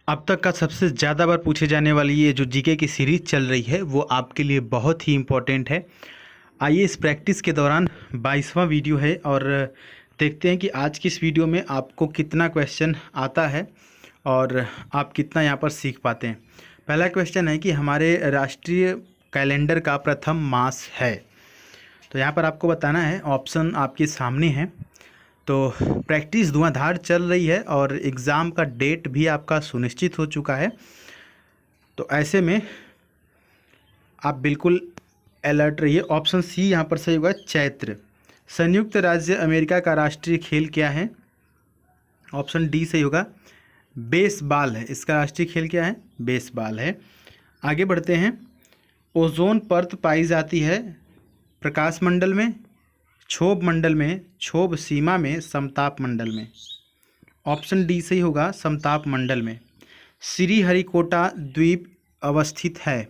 अब तक का सबसे ज़्यादा बार पूछे जाने वाली ये जो जीके की सीरीज़ चल रही है वो आपके लिए बहुत ही इम्पोर्टेंट है। आइए इस प्रैक्टिस के दौरान 22वां वीडियो है और देखते हैं कि आज की इस वीडियो में आपको कितना क्वेश्चन आता है और आप कितना यहाँ पर सीख पाते हैं। पहला क्वेश्चन है कि हमारे राष्ट्रीय कैलेंडर का प्रथम मास है। तो यहाँ पर आपको बताना है, ऑप्शन आपके सामने है। तो प्रैक्टिस धुआंधार चल रही है और एग्ज़ाम का डेट भी आपका सुनिश्चित हो चुका है। तो ऐसे में आप बिल्कुल अलर्ट रहिए। ऑप्शन सी यहाँ पर सही होगा, चैत्र। संयुक्त राज्य अमेरिका का राष्ट्रीय खेल क्या है? ऑप्शन डी सही होगा, बेसबॉल है। इसका राष्ट्रीय खेल क्या है? बेसबॉल है। आगे बढ़ते हैं। ओजोन परत पाई जाती है प्रकाश मंडल में, क्षोभ मंडल में, क्षोभ सीमा में, समताप मंडल में। ऑप्शन डी सही होगा, समताप मंडल में। श्रीहरिकोटा द्वीप अवस्थित है,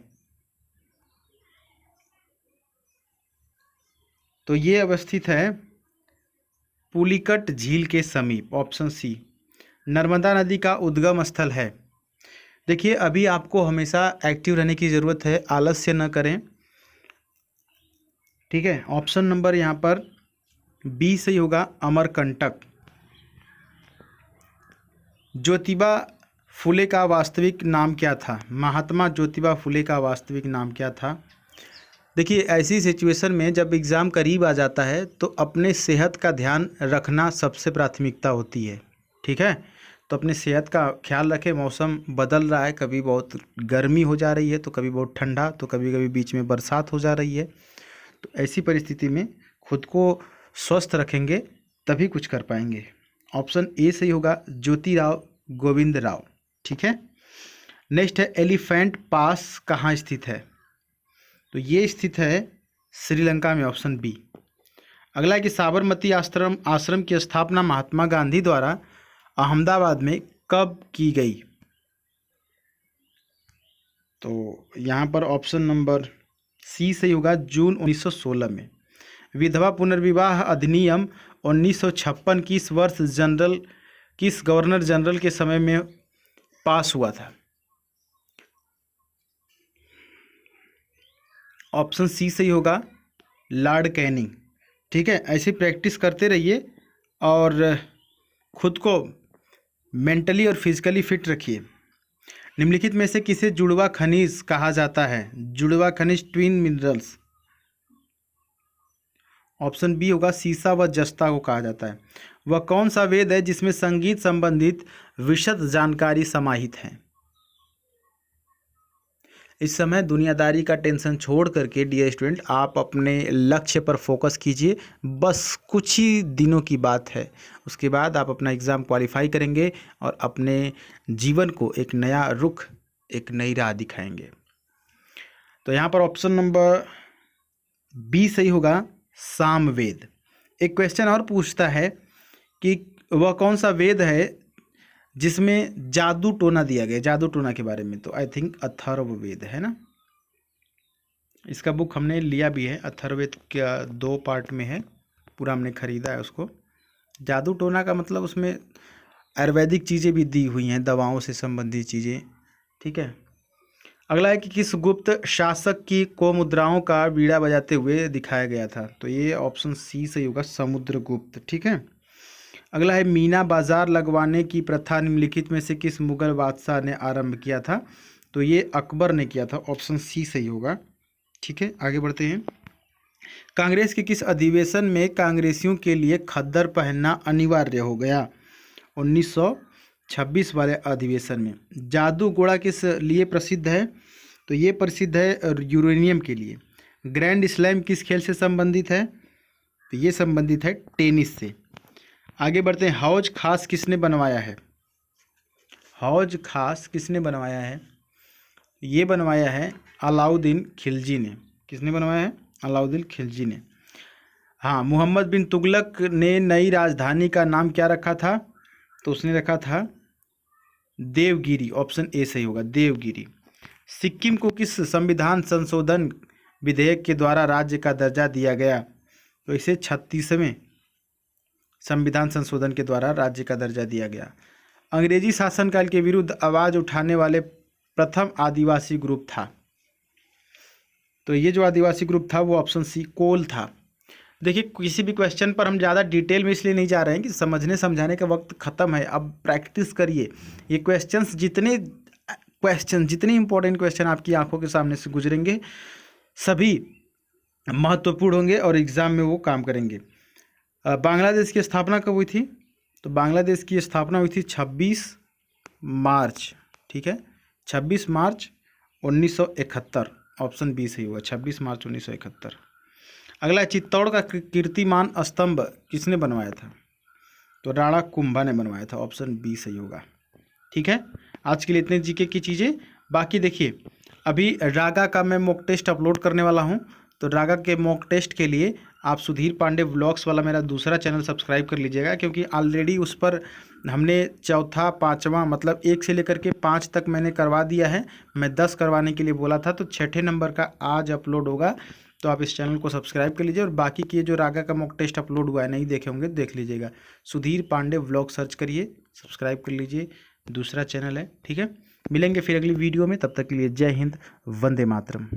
तो ये अवस्थित है पुलिकट झील के समीप। Option C. नर्मदा नदी का उद्गम स्थल है। देखिए, अभी आपको हमेशा एक्टिव रहने की ज़रूरत है, आलस्य न करें, ठीक है। ऑप्शन नंबर यहाँ पर बी सही होगा, अमरकंटक। ज्योतिबा फुले का वास्तविक नाम क्या था? महात्मा ज्योतिबा फुले का वास्तविक नाम क्या था? देखिए, ऐसी सिचुएशन में जब एग्ज़ाम करीब आ जाता है तो अपने सेहत का ध्यान रखना सबसे प्राथमिकता होती है, ठीक है। तो अपने सेहत का ख्याल रखें। मौसम बदल रहा है, कभी बहुत गर्मी हो जा रही है तो कभी बहुत ठंडा, तो कभी कभी बीच में बरसात हो जा रही है। तो ऐसी परिस्थिति में खुद को स्वस्थ रखेंगे तभी कुछ कर पाएंगे। ऑप्शन ए सही होगा, ज्योतिराव गोविंद राव, ठीक है। नेक्स्ट है, एलिफेंट पास कहाँ स्थित है? तो ये स्थित है श्रीलंका में। Option B. अगला है कि साबरमती आश्रम की स्थापना महात्मा गांधी द्वारा अहमदाबाद में कब की गई? तो यहाँ पर ऑप्शन नंबर सी सही होगा, जून 1916 में। विधवा पुनर्विवाह अधिनियम 1956 किस गवर्नर जनरल के समय में पास हुआ था? ऑप्शन सी सही होगा, लॉर्ड कैनिंग, ठीक है। ऐसी प्रैक्टिस करते रहिए और खुद को मेंटली और फिजिकली फिट रखिए। निम्नलिखित में से किसे जुड़वा खनिज कहा जाता है? जुड़वा खनिज, ट्विन मिनरल्स। ऑप्शन बी होगा, सीसा व जस्ता को कहा जाता है। वह कौन सा वेद है जिसमें संगीत संबंधित विशद जानकारी समाहित है? इस समय दुनियादारी का टेंशन छोड़ करके डियर स्टूडेंट, आप अपने लक्ष्य पर फोकस कीजिए। बस कुछ ही दिनों की बात है, उसके बाद आप अपना एग्ज़ाम क्वालिफाई करेंगे और अपने जीवन को एक नया रुख, एक नई राह दिखाएंगे। तो यहाँ पर ऑप्शन नंबर बी सही होगा, सामवेद। एक क्वेश्चन और पूछता है कि वह कौन सा वेद है जिसमें जादू टोना दिया गया, जादू टोना के बारे में। तो आई थिंक अथर्ववेद है ना। इसका बुक हमने लिया भी है, अथर्ववेद का 2 पार्ट में है, पूरा हमने खरीदा है उसको। जादू टोना का मतलब उसमें आयुर्वेदिक चीज़ें भी दी हुई हैं, दवाओं से संबंधित चीज़ें, ठीक है। अगला है कि किस गुप्त शासक की को मुद्राओं का बीड़ा बजाते हुए दिखाया गया था? तो ये ऑप्शन सी सही होगा, समुद्रगुप्त, ठीक है। अगला है, मीना बाजार लगवाने की प्रथा निम्नलिखित में से किस मुगल बादशाह ने आरंभ किया था? तो ये अकबर ने किया था। ऑप्शन सी सही होगा, ठीक है। आगे बढ़ते हैं। कांग्रेस के किस अधिवेशन में कांग्रेसियों के लिए खद्दर पहनना अनिवार्य हो गया? 1926 वाले अधिवेशन में। जादू घोड़ा किस लिए प्रसिद्ध है? तो ये प्रसिद्ध है यूरेनियम के लिए। ग्रैंड स्लैम किस खेल से संबंधित है? तो ये संबंधित है टेनिस से। आगे बढ़ते हैं। हौज खास किसने बनवाया है? हौज खास किसने बनवाया है? ये बनवाया है अलाउद्दीन खिलजी ने। किसने बनवाया है? अलाउद्दीन खिलजी ने। हाँ, मोहम्मद बिन तुगलक ने नई राजधानी का नाम क्या रखा था? तो उसने रखा था देवगिरी। ऑप्शन ए सही होगा, देवगिरी। सिक्किम को किस संविधान संशोधन विधेयक के द्वारा राज्य का दर्जा दिया गया? तो इसे 36वें संविधान संशोधन के द्वारा राज्य का दर्जा दिया गया। अंग्रेजी शासनकाल के विरुद्ध आवाज उठाने वाले प्रथम आदिवासी ग्रुप था? तो ये जो आदिवासी ग्रुप था वो ऑप्शन सी कोल था। देखिए, किसी भी क्वेश्चन पर हम ज़्यादा डिटेल में इसलिए नहीं जा रहे हैं कि समझने समझाने का वक्त ख़त्म है। अब प्रैक्टिस करिए। ये जितने इंपॉर्टेंट क्वेश्चन आपकी आंखों के सामने से गुजरेंगे सभी महत्वपूर्ण होंगे और एग्ज़ाम में वो काम करेंगे। बांग्लादेश की स्थापना कब हुई थी? तो बांग्लादेश की स्थापना हुई थी 26 मार्च। ठीक है, 26 मार्च 1971। ऑप्शन बी सही होगा, 26 मार्च 1971। अगला, चित्तौड़ का कीर्तिमान स्तंभ किसने बनवाया था? तो राणा कुंभा ने बनवाया था। ऑप्शन बी सही होगा। ठीक है, आज के लिए इतने जीके की चीज़ें। बाकी देखिए, अभी रागा का मैं मॉक टेस्ट अपलोड करने वाला हूं, तो रागा के मॉक टेस्ट के लिए आप सुधीर पांडे व्लॉग्स वाला मेरा दूसरा चैनल सब्सक्राइब कर लीजिएगा, क्योंकि ऑलरेडी उस पर हमने चौथा पाँचवां मतलब 1 से लेकर के 5 तक मैंने करवा दिया है। मैं 10 करवाने के लिए बोला था, तो 6ठे नंबर का आज अपलोड होगा। तो आप इस चैनल को सब्सक्राइब कर लीजिए, और बाकी के जो रागा का मॉक टेस्ट अपलोड हुआ है नहीं देखे होंगे देख लीजिएगा। सुधीर पांडे व्लॉग सर्च करिए, सब्सक्राइब कर लीजिए, दूसरा चैनल है। ठीक है, मिलेंगे फिर अगली वीडियो में, तब तक के लिए जय हिंद, वंदे मातरम।